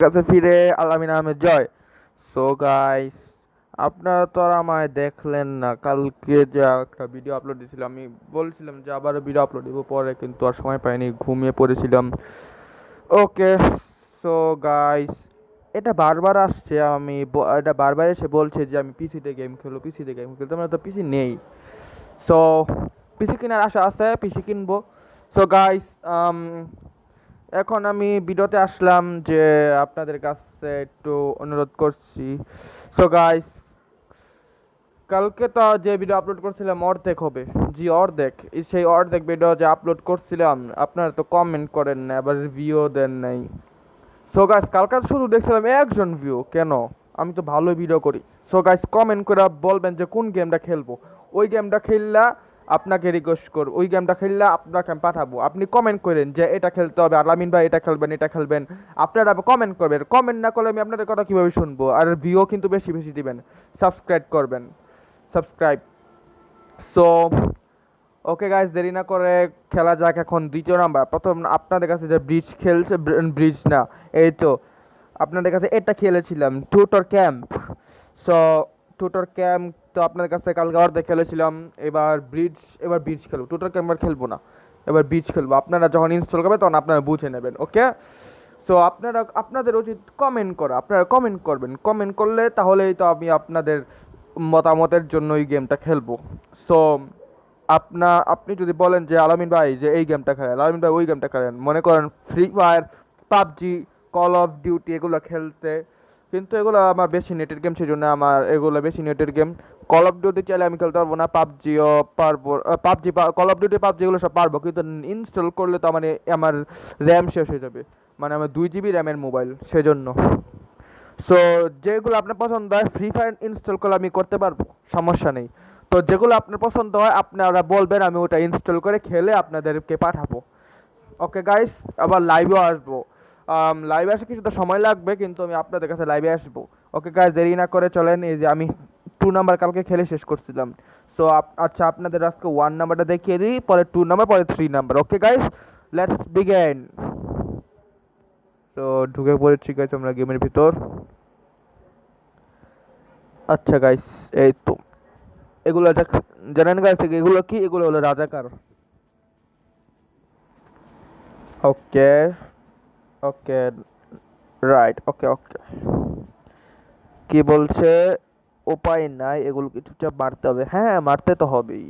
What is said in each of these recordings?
কাছে ফিরে আলামিন আহমেদ জয়। সো গাইস, আপনারা তো আর আমায় দেখলেন না কালকে যে একটা ভিডিও আপলোড দিয়েছিলাম। আমি বলছিলাম যে আবার ভিডিও আপলোড দিব পরে, কিন্তু আর সময় পাইনি, ঘুমিয়ে পড়েছিলাম। ওকে, সো গাইস, এটা বারবার আসছে, এটা বারবার এসে বলছে যে আমি পিসিতে গেম খেলো, পিসিতে গেম খেলতে। আমার তো পিসি নেই। সো পিসি কেনার আশা আছে, পিসি কিনবো। সো গাইস, এখন আমি ভিডিওতে আসলাম যে আপনাদের কাছে একটু অনুরোধ করছি। সো গাইস, কালকে তো যে ভিডিও আপলোড করছিলাম অর্ধেক হবে, জি অর্ধেক। সেই অর্ধেক ভিডিও যে আপলোড করছিলাম আপনারা তো কমেন্ট করেন না, আবার রিভিউ দেন নাই। সো গাইস, কালকে শুধু দেখছিলাম একজন ভিউ, কেন? আমি তো ভালো ভিডিও করি। সো গাইস, কমেন্ট করে বলবেন যে কোন গেমটা খেলবো। ওই গেমটা খেললা আপনাকে রিকোয়েস্ট করব, ওই গেমটা খেললা আপনাকে আমি পাঠাবো। আপনি কমেন্ট করেন যে এটা খেলতে হবে, আলামিন ভাই এটা খেলবেন, এটা খেলবেন। আপনারা কমেন্ট করবেন, কমেন্ট না করলে আমি আপনাদের কথা কিভাবে শুনবো? আর ভিউ কিন্তু বেশি বেশি দিবেন, সাবস্ক্রাইব করবেন, সাবস্ক্রাইব। সো ওকে গাইস, দেরি না করে খেলা যাক এখন দ্বিতীয় নাম্বার। প্রথম আপনাদের কাছে যে ব্রিজ খেলছে, ব্রিজ না, এই তো আপনাদের কাছে এটা খেলেছিলাম, টুটর ক্যাম্প। সো টুটর ক্যাম্প তো আপনাদের কাছে কালকে অর্ধেক খেলেছিলাম। এবার ব্রিজ খেলবো, টুটর ক্যাম্প আর খেলবো না, এবার ব্রিজ খেলবো। আপনারা যখন ইনস্টল করবেন তখন আপনারা বুঝে নেবেন, ওকে? সো আপনাদের উচিত কমেন্ট করা, আপনারা কমেন্ট করবেন। কমেন্ট করলে তাহলেই তো আমি আপনাদের মতামতের জন্য এই গেমটা খেলবো। সো আপনি যদি বলেন যে আলামিন ভাই যে এই গেমটা খেলেন, আলামিন ভাই ওই গেমটা খেলেন, মনে করেন free fire, PUBG, call of duty এগুলো খেলতে, কিন্তু এগুলো আমার বেশি নেটের গেম, সেই জন্য আমার এগুলো বেশি নেটের গেম। কল অফ ডিউটি চাইলে আমি খেলতে পারবো না, পাবজিও পারবো। PUBG, call of duty, PUBG এগুলো সব পারবো, কিন্তু ইনস্টল করলে তো মানে আমার র্যাম শেষ হয়ে যাবে। মানে আমার 2 GB র্যামের মোবাইল, সেজন্য। সো যেগুলো আপনার পছন্দ হয়, ফ্রি ফায়ার ইনস্টল করলে আমি করতে পারবো, সমস্যা নেই। তো যেগুলো আপনার পছন্দ হয় আপনারা বলবেন, আমি ওটা ইনস্টল করে খেলে আপনাদেরকে পাঠাবো। ওকে গাইস, আবার লাইভেও আসবো। লাইভে আসে কিছুটা সময় লাগবে, কিন্তু আমি আপনাদের কাছে লাইভে আসবো। ওকে গাইস, দেরি না করে চলেন। এই যে আমি 2 নাম্বার কালকে খেলে শেষ করছিলাম। সো আচ্ছা, আপনাদের আজকে 1 নাম্বারটা দেখিয়ে দিই, পরে 2 নাম্বার, পরে 3 number. Okay guys, let's begin. তো ঢুকে পড়েছি গাইস আমরা গেমের ভিতর। আচ্ছা গাইস, এই তো এগুলো জানেন গাইস, এগুলো কি? এগুলো হলো রাজাকার। ওকে, ওকে, রাইট, ওকে ওকে। কি বলছে? উপায় নাই, এগুলোকে চুপচাপ মারতে হবে। হ্যাঁ হ্যাঁ, মারতে তো হবেই।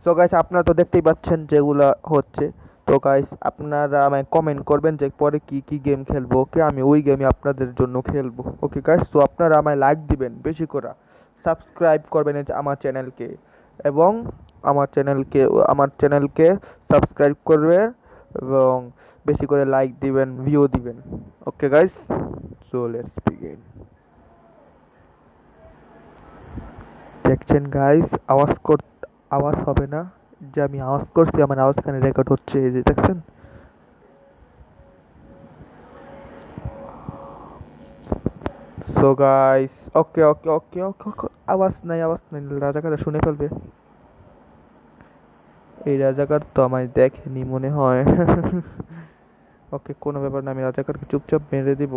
সো গাইস, আপনারা তো দেখতেই পাচ্ছেন যেগুলা হচ্ছে। তো গাইস, আপনারা আমায় কমেন্ট করবেন যে পরে কি কি গেম খেলবো, ওকে? আমি ওই গেমই আপনাদের জন্য খেলবো, ওকে গাইস? তো আপনারা আমায় লাইক দিবেন বেশি করে, সাবস্ক্রাইব করবেন এই যে আমার চ্যানেলকে, এবং আমার চ্যানেলকে সাবস্ক্রাইব করবে, এবং বেশি করে লাইক দিবেন, ভিউ দিবেন। Okay guys, so let's begin. দেখছেন গাইস, আওয়াজ হবে না? যে আমি আওয়াজ করছি, আমার আওয়াজ খানে রেকর্ড হচ্ছে, এই যে দেখছেন। সো গাইস, ওকে ওকে ওকে ওকে ওকে, আওয়াজ নাই, আওয়াজ নাই, রাজাকাররা শুনে ফেলবে। এই রাজাকার তো আমায় দেখেনি মনে হয়। ওকে, কোনো ব্যাপার না, আমি রাজাকারকে চুপচাপ মেরে দিব।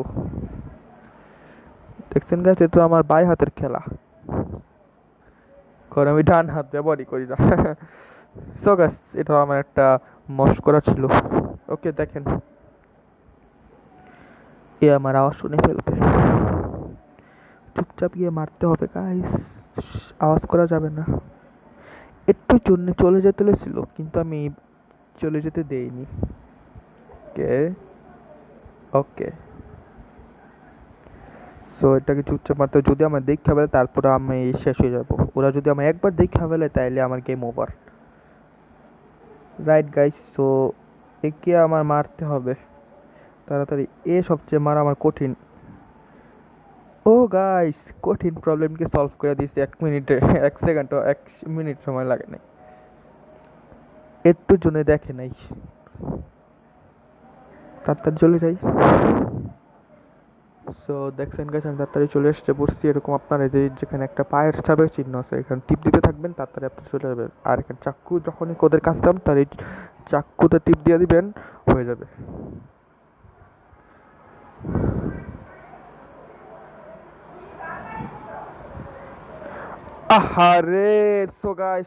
দেখছেন গাইস, এ তো আমার বাই হাতের খেলা, কারণ আমি ডান হাত ব্যবহারই করি না। সো গাইস, এটা আমার একটা মশকরা ছিল। ওকে দেখেন, এ আমার আওয়াজ শুনে ফেলবে, চুপচাপ গিয়ে মারতে হবে গাইস, আওয়াজ করা যাবে না। একটু জন্য চলে যেতে ছিল, কিন্তু আমি চলে যেতে দেইনি। ওকে ওকে, সো এটাকে চুপচাপ মারতে হবে। যদি আমার দেখা ফেলে তারপরে আমি শেষ হয়ে যাব। ওরা যদি আমার একবার দেখা ফেলে তাইলে আমার game over. Right guys, so একে আমার মারতে হবে তাড়াতাড়ি। এ সবচেয়ে মারা আমার কঠিন। ও গাইস, কঠিন প্রবলেমকে সলভ করে দিয়েছি 1 মিনিটে। 1 সেকেন্ড, 1 মিনিট সময় লাগে নাই, একটু জন্য দেখে নাই। তাড়াতাড়ি চলে যাই। সো দেখছেন গাইস, আমি তাড়াতাড়ি চলে এসেছে পড়ছি। এরকম আপনার এই যে যেখানে একটা পায়ের ছাপের চিহ্ন আছে, এখানে টিপ দিতে থাকবেন, তাড়াতাড়ি আপনি চলে যাবেন। আর এখানে চাক্কু, যখনই ওদের কাছে যাবেন তার এই চাক্কুতে টিপ দিয়ে দিবেন, হয়ে যাবে। আহারে, সো গাইস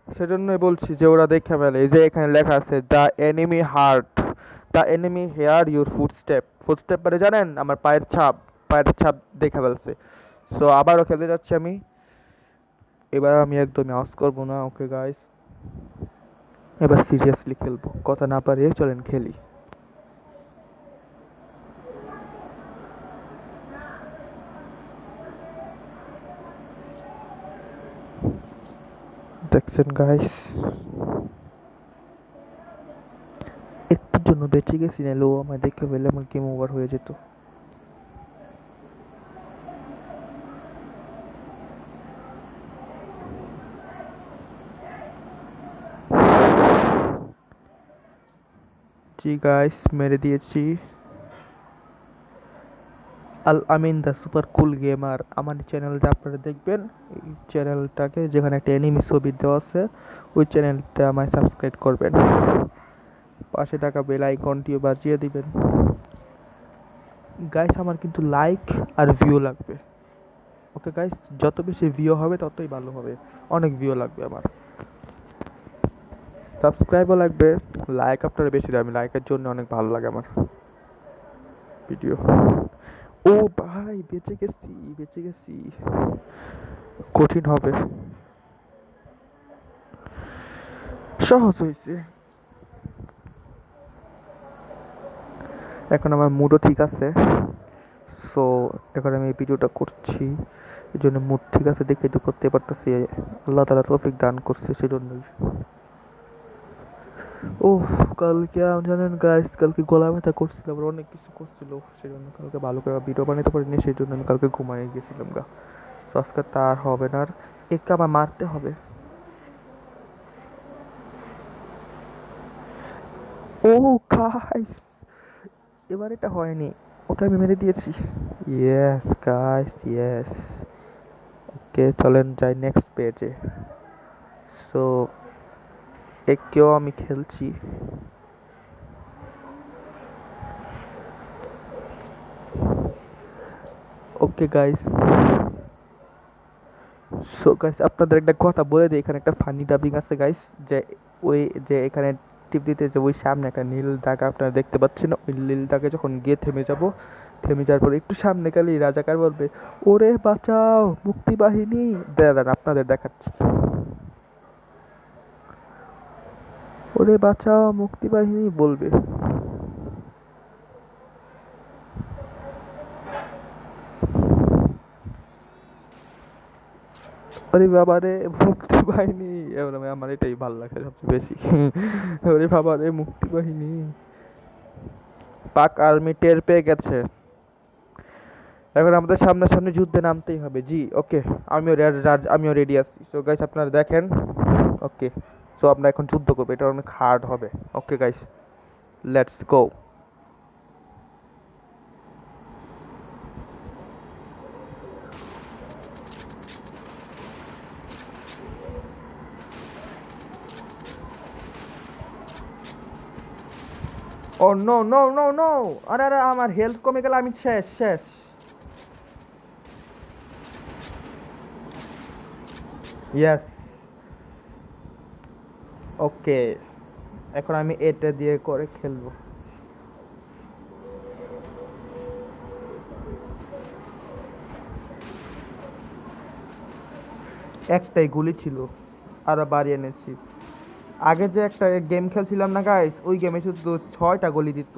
সেজন্যই বলছি যে ওরা দেখে ফেলে। এই যে এখানে লেখা আছে the enemy heart, the enemy hear your footstep. Footstep মানে জানেন, আমার পায়ের ছাপ দেখে ফেলছে। সো আবারও খেলতে যাচ্ছি আমি। এবার আমি একদমই আওয়াজ করবো না, ওকে গাইস। এবার সিরিয়াসলি খেলবো, কথা না পারিয়ে চলেন খেলি। দেখছেন গাইস, একটুর জন্য বেঁচে গেছি, না লো আমায় দেখে ফেলে আমার গেম ওভার হয়ে যেত। জি গাইস, মেরে দিয়েছি। আল আমিন দ্য সুপার কুল গেমার, আমার চ্যানেলটা আপনারা দেখবেন। এই চ্যানেলটাকে যেখানে একটা এনিমি ছবি দেওয়া আছে, ওই চ্যানেলটা আমায় সাবস্ক্রাইব করবেন, পাশে টাকা বেল আইকনটিও বাজিয়ে দিবেন। গাইস আমার কিন্তু লাইক আর ভিউ লাগবে, ওকে গাইস। যত বেশি ভিউ হবে ততই ভালো হবে, অনেক ভিউ লাগবে আমার। সাবস্ক্রাইবও লাগবে, লাইক আপনারা বেশি দেবেন, লাইকের জন্য অনেক ভালো লাগে আমার ভিডিও। ও ভাই, বেঁচে গেছি। কঠিন হবে, সহজ হয়েছে। এখন আমার মুডও ঠিক আছে। সো এখন আমি এই ভিডিওটা করছি, এই জন্য মুড ঠিক আছে দেখে তো করতে পারতেছি। আল্লাহ তাআলা তৌফিক দান করছে সেজন্যই। ও, কালকে জানেন গাইস, কালকে গলা ব্যথা করছিল, আবার অনেক কিছু করছিল, সেজন্য কালকে ভালো করে ভিডিও বানাতে পারিনি, সেই জন্য আমি কালকে ঘুমাই গেছিলাম গা। তো আজকে তার হবে না, আর একে আমার মারতে হবে। ও গাইস, এবার এটা হয়নি, ওকে আমি মেরে দিয়েছি। Yes guys, yes. ওকে চলেন যাই নেক্সট পেজে। সো একেও আমি খেলছি। ওকে গাইস, সো গাইস আপনাদের একটা কথা বলে দিই, এখানে একটা ফানি ডাবিং আছে গাইস, যে ওই যে এখানে টিপ দিতে যে ওই সামনে একটা নীল দাগ আপনারা দেখতে পাচ্ছেন, ওই নীল দাগে যখন গিয়ে থেমে যাব, থেমে যাওয়ার পরে একটু সামনে গেলেই রাজাকার বলবে ওরে বাঁচাও মুক্তি বাহিনী। দাঁড়ান আপনাদের দেখাচ্ছি, ওরে বাঁচাও মুক্তি বাহিনী বলবে। ওরে বাবা রে মুক্তি বাহিনী, এবার আমার এটাই ভালো লাগে সবচেয়ে বেশি। ওরে বাবা রে মুক্তি বাহিনী। পাক আর্মি টের পেয়ে গেছে, এখন আমাদের সামনাসামনি যুদ্ধে নামতেই হবে। জি ওকে, আমিও রেডি আছি। সো গাইস আপনারা দেখেন, ওকে। সো আমরা এখন যুদ্ধ করবো, এটা অনেক হার্ড হবে। Okay guys, let's go. Oh no no no no, আরে আরে আমার হেলথ কমে গেল, আমি শেষ শেষ। Yes, okay. এখন আমি এটা দিয়ে করে খেলবো। একটাই গুলি ছিল, আরো বাড়িয়ে এনেছি। আগে যে একটা গেম খেলছিলাম না গাইস, ওই গেমে শুধু 6টা গুলি দিত।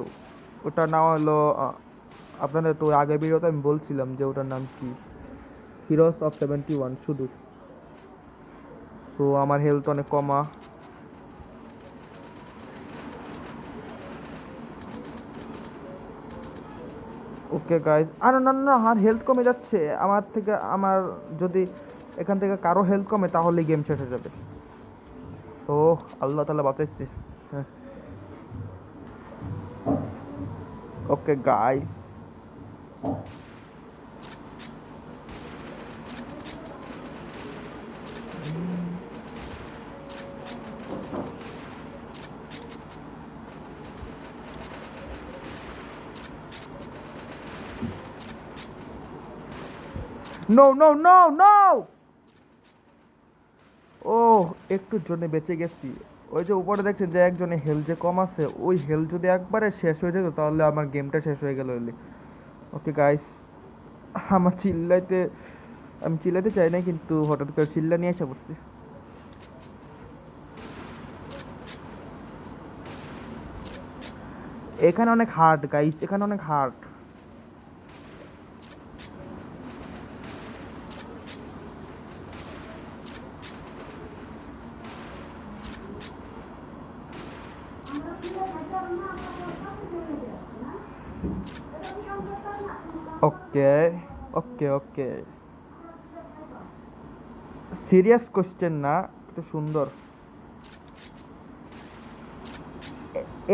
ওটার নাম হলো আপনাদের তো আগের ভিডিওতে আমি বলছিলাম যে ওটার নাম কি, হিরোস অফ 71 শুধু। সো আমার হেলথ অনেক কমা। ওকে গাইস, আর না না, আমার হেলথ কমে যাচ্ছে, আমার থেকে আমার যদি এখান থেকে কারো হেলথ কমে তাহলে গেম শেষ হয়ে যাবে। ও আল্লাহ তাআলা বাঁচাইছে। হ্যাঁ, okay guys. No no no no, ও, একটুর জন্য বেঁচে গেছি। ওই যে উপরে দেখছেন যে একজনের হেলথ যে কম আছে, ওই হেলথ যদি একবারে শেষ হয়ে যেত তাহলে আমার গেমটা শেষ হয়ে গেল হইলে। ওকে গাইস, আমার চিল্লাইতে, আমি চিল্লাতে চাই না কিন্তু হঠাৎ করে চিল্লা নিয়ে এসে পড়ছি। এখানে অনেক হার্ড গাইস, এখানে অনেক হার্ড। ওকে ওকে ওকে, সিরিয়াস কোশ্চেন না, একটু সুন্দর।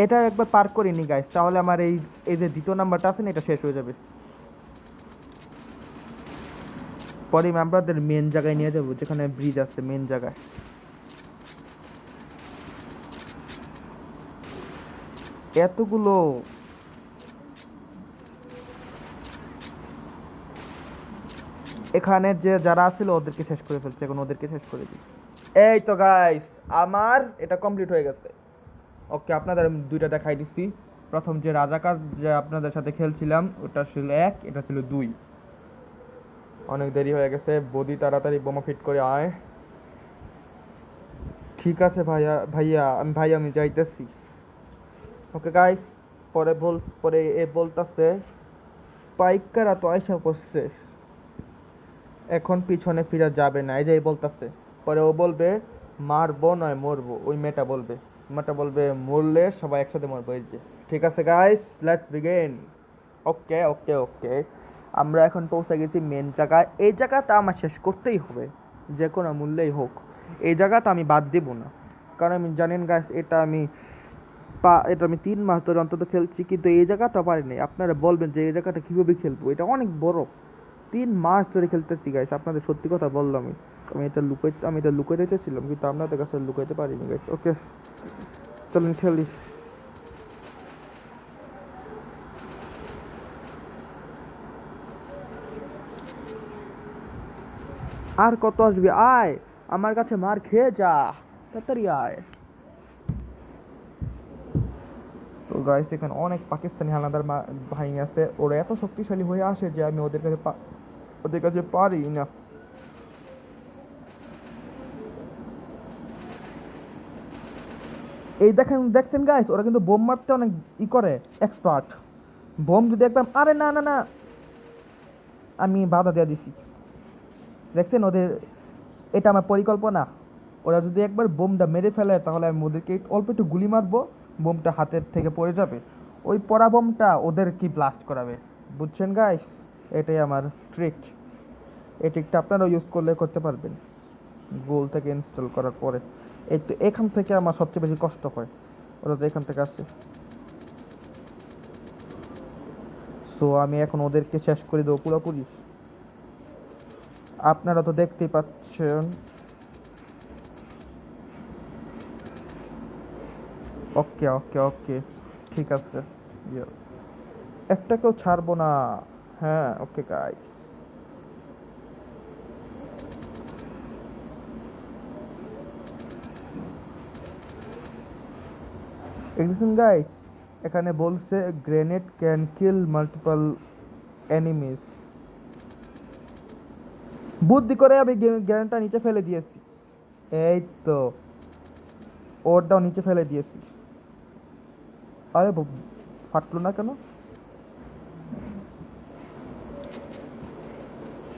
এটা একবার পার করিনি গাইস, তাহলে আমার এই এই যে দ্বিতীয় নাম্বারটা আছে না, এটা শেষ হয়ে যাবে। পরে মেম্বারদের মেন জায়গায় নিয়ে যাবো, যেখানে ব্রিজ আছে মেন জায়গায়। এতগুলো, এখানে যে যারা আছিল ওদেরকে শেষ করে ফেলছে, এখন ওদেরকে শেষ করে দিই। এই তো গাইস, আমার এটা কমপ্লিট হয়ে গেছে। ওকে, আপনাদের আমি দুইটা দেখাই দিচ্ছি। প্রথম যে রাজাকার যে আপনাদের সাথে খেলছিলাম ওটা ছিল 1, এটা ছিল 2। অনেক দেরি হয়ে গেছে, বদি তাড়াতাড়ি বোমা ফিট করে আয়। ঠিক আছে ভাইয়া, আমি যাইতেছি। ওকে গাইস, পরে এ বলতাছে পাইকারা তো আয়সা করছে, এখন পিছনে ফিরা যাবে না, এই যে বলতাছে। পরে ও বলবে মারবো নয় মরবো, ওই মেয়েটা বলবে মরলে সবাই একসাথে মরবো, এই যে। ঠিক আছে গাইস, লেটস বিগিন। ওকে ওকে ওকে, আমরা এখন পৌঁছে গেছি মেন জায়গায়। এই জায়গাটা আমার শেষ করতেই হবে, যে কোনো মূল্যেই হোক। এই জায়গাটা আমি বাদ দিব না, কারণ আমি জানেন গাইস, এটা আমি 3 মাস ধরে অন্তত খেলছি, কিন্তু এই জায়গাটা পারিনি। আপনারা বলবেন যে এই জায়গাটা কীভাবে খেলবো, এটা অনেক বড়। 3 মাস ধরে খেলতেছি গাইস, আপনাদের সত্যি কথা বললাম। আমি এটা লুকাইতে চেয়েছিলাম, কিন্তু আপনাদের কাছে লুকাইতে পারিনি গাইস। ওকে, চলুন খেলি। আর কত আসবি, আয় আমার কাছে মার খেয়ে যা, তাড়াতাড়ি আয়। তো গাইস, এখানে অনেক পাকিস্তানি হানাদার বাহিনী আছে, ওরা এত শক্তিশালী হয়ে আসে যে আমি ওদের কাছে পারি না। এই দেখছেন গাইস, ওরা কিন্তু বোম মারতে অনেক করে, এক্সপার্ট। বোম যদি একদম, আরে না না না, আমি বাধা দিয়ে দিছি। দেখছেন ওদের, এটা আমার পরিকল্পনা। ওরা যদি একবার বোমটা মেরে ফেলে তাহলে আমি ওদেরকে অল্প একটু গুলি মারবো, বোমটা হাতের থেকে পড়ে যাবে, ওই পড়া বোমটা ওদের কি ব্লাস্ট করাবে। বুঝছেন গাইস, এটাই আমার ট্রিক। এই ট্রিকটা আপনারাও ইউজ করলে করতে পারবেন গোল থেকে ইনস্টল করার পরে। এই তো এখান থেকে আমার সবচেয়ে বেশি কষ্ট হয়, ওরা তো এখান থেকে আসে। সো আমি এখন ওদেরকে শেষ করে দেবো পুরোপুরি, আপনারা তো দেখতেই পাচ্ছেন। ওকে ওকে ওকে, ঠিক আছে, ইয়েস, একটাকেও ছাড়বো না। হ্যাঁ ওকে গাইস, লিসেন গাইস, এখানে বলছে grenade can kill multiple enemies. বুদ্ধি করে আমি গ্রেনেডটা নিচে ফেলে দিয়েছি। এই তো, ওরটাও নিচে ফেলে দিয়েছি। আরে ফাটলো না কেন,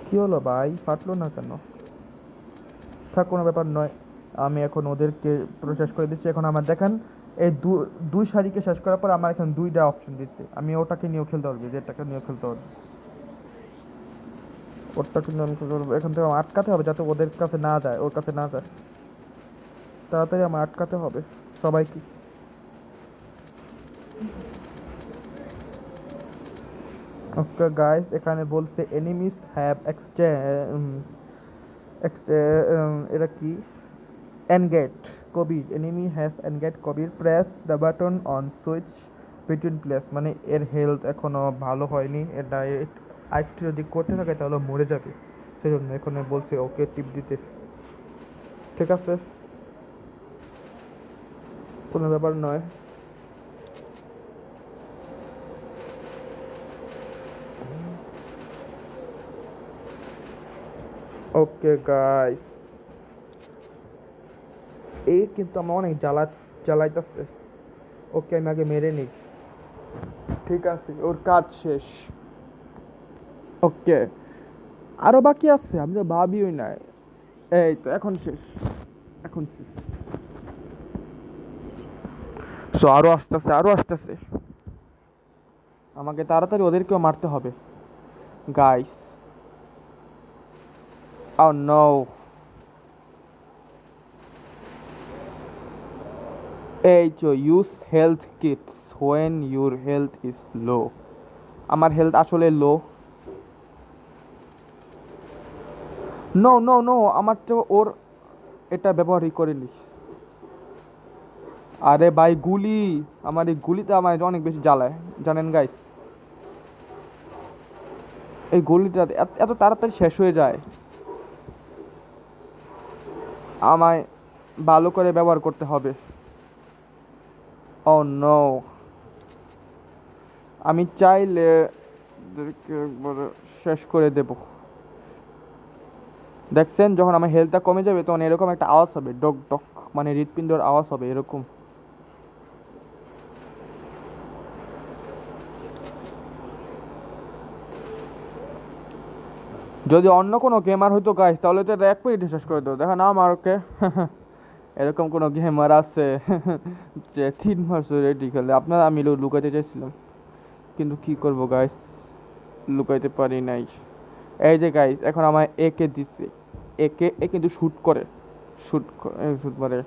কি হলো ভাই, ফাটলো না কেন? থাক, কোনো ব্যাপার নয়। আমি এখন ওদেরকে পুরো শেষ করে দিচ্ছি। এখন আমার দেখেন, এই দুই সারিকে শেষ করার পর আমার এখন 2টা অপশন দিচ্ছে, আমি ওটাকে নিয়েও খেলতে পারবো, যেটাকে নিয়েও খেলতে পারবো। ওটাকে নিয়ে আমি খেলতে পারবো। এখান থেকে আমার আটকাতে হবে যাতে ওদের কাছে না যায়, ওর কাছে না যায়, তাড়াতাড়ি আমার আটকাতে হবে সবাইকে। ওকে গাইস, এখানে বলছে এনিমিস হ্যাভ এটা কি, engaged Kabir, enemy has engaged Kabir, press the button on switch between place. মানে এর হেলথ এখনো ভালো হয়নি, এর ডায়েট আরেকটু যদি করতে থাকে তাহলে মরে যাবে, সেজন্য এখানে বলছে ওকে টিপ দিতে। ঠিক আছে, কোনো ব্যাপার নয়। ওকে গাইস, এই কিন্তু আমার অনেক জ্বালাইতেছে। ওকে আমি আগে মেরে নিই। ঠিক আছে, ওর কাজ শেষ। ওকে, আরো বাকি আছে, আমি তো ভাবিওই নাই। এই তো এখন শেষ, এখন শেষ। সো আরো আসতেছে, আরো আসতেছে। আমাকে তাড়াতাড়ি ওদেরকেও মারতে হবে গাইস। Oh no. এই তো use health kits when your health is low. আমার হেলথ আসলে লো। নো নো নো, আমার তো ওর এটা ব্যবহারই করিনি। আরে ভাই গুলি, আমার এই গুলিতে আমার অনেক বেশি জ্বালায় জানেন গাইস। এই গুলিটা এত তাড়াতাড়ি শেষ হয়ে যায়। আমায় ভালো করে ব্যবহার করতে হবে। ও নো, আমি চাইলে এদেরকে একবারে শেষ করে দেব। দেখছেন, যখন আমার হেলথটা কমে যাবে তখন এরকম একটা আওয়াজ হবে, ডক ডক, মানে হৃৎপিণ্ডর আওয়াজ হবে এরকম। যদি অন্য কোনো গেমার হইতো গাইস তাহলে তো এটা 1 মিনিটে শেষ করে দেবো। দেখেন আমার ওকে এরকম কোনো গেমার আছে যে 3 মাস রেডি খেলে। আপনারা আমি লুকাইতে চাইছিলাম, কিন্তু কি করব গাইস, লুকাইতে পারি নাই। এই যে গাইস এখন আমার একে দিচ্ছে, এ কিন্তু শ্যুট করে, শ্যুট মারে।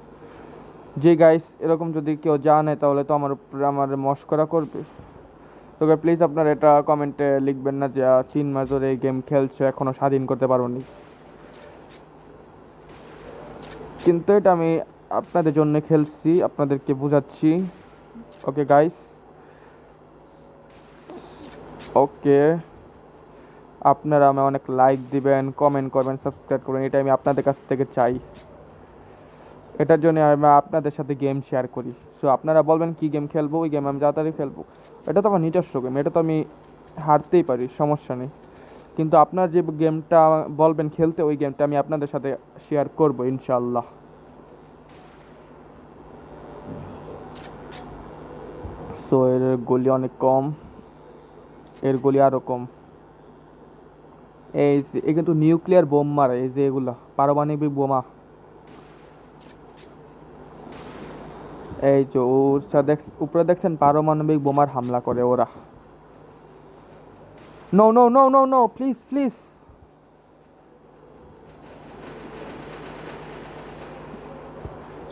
যে গাইস এরকম যদি কেউ জানে তাহলে তো আমার উপরে আমার মস্করা করবে। তো প্লিজ আপনারা এটা কমেন্টে লিখবেন না যে 3 মাস ধরে এই গেম খেলছে এখনো স্বাধীন করতে পারোনি। কিন্তু এটা আমি আপনাদের জন্য খেলছি, আপনাদেরকে বোঝাচ্ছি। ওকে গাইস, ওকে, আপনারা আমি অনেক লাইক দিবেন, কমেন্ট করবেন, সাবস্ক্রাইব করবেন, এটা আমি আপনাদের কাছ থেকে চাই। এটার জন্য আমি আপনাদের সাথে গেম শেয়ার করি। সো আপনারা বলবেন কি গেম খেলবো, ওই গেম আমি তাড়াতাড়ি খেলবো। এটা তো আমার নিজস্ব গেম, এটা তো আমি হারতেই পারি, সমস্যা নেই। কিন্তু আপনার যে গেমটা বলবেন খেলতে, ওই গেমটা আমি আপনাদের সাথে শেয়ার করবো ইনশাল্লাহ। সো এর গলি অনেক কম, এর গলি আরও কম। এই যে এ কিন্তু নিউক্লিয়ার বোম মারে, এই যে এগুলা পারমাণবিক বোমা। এই যে ওর সাথে উপরে দেখছেন পারমাণবিক বোমার হামলা করে ওরা। No no no no no, please please.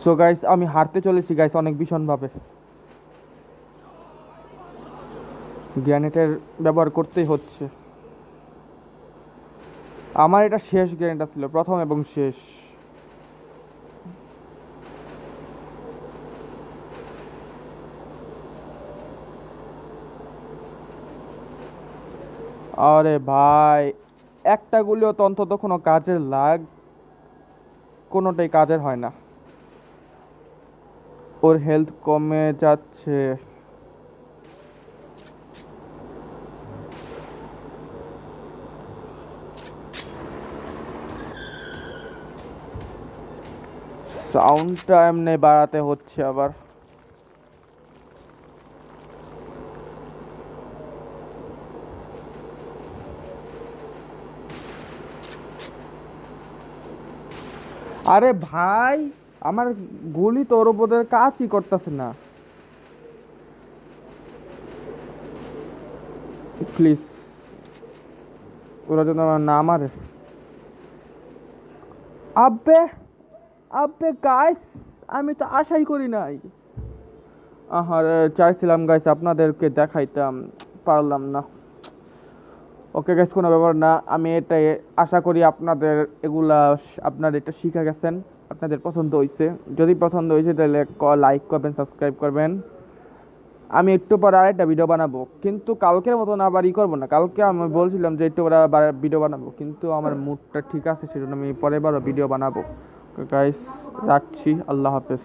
So guys আমি হারতে চলেছি গাইস অনেক ভীষণভাবে। গ্রেনেডের ব্যবহার করতেই হচ্ছে। আমার এটা শেষ গ্রেনেডটা ছিল, প্রথম এবং শেষ। আরে ভাই, একটা গুলিও তো অন্তত কোনো কাজের কোনোটাই কাজের হয় না। ওর হেলথ কমে যাচ্ছে। সাউন্ডটা এমনি বাড়াতে হচ্ছে আবার। আরে ভাই, আমার গুলি তো ওর উপরে কাজই করতেছে না। প্লিজ, ওরা যেন আমার না মারে। আব্বে, আব্বে গাইস, আমি তো আশাই করি নাই। আহারে, চাইছিলাম গাইস আপনাদেরকে দেখাইতাম, পারলাম না। ওকে গাইস, কোনো ব্যাপার না। আমি এটাই আশা করি আপনাদের এগুলা আপনারা এটা শিখে গেছেন, আপনাদের পছন্দ হয়েছে। যদি পছন্দ হয়েছে তাহলে লাইক করবেন, সাবস্ক্রাইব করবেন। আমি একটু পরে আরেকটা ভিডিও বানাবো, কিন্তু কালকের মতন আবার করবো না। কালকে আমি বলছিলাম যে একটু পরে আবার ভিডিও বানাবো, কিন্তু আমার মুডটা ঠিক আছে সেজন্য আমি পরের বারও ভিডিও বানাবো। গাইস রাখছি, আল্লাহ হাফেজ।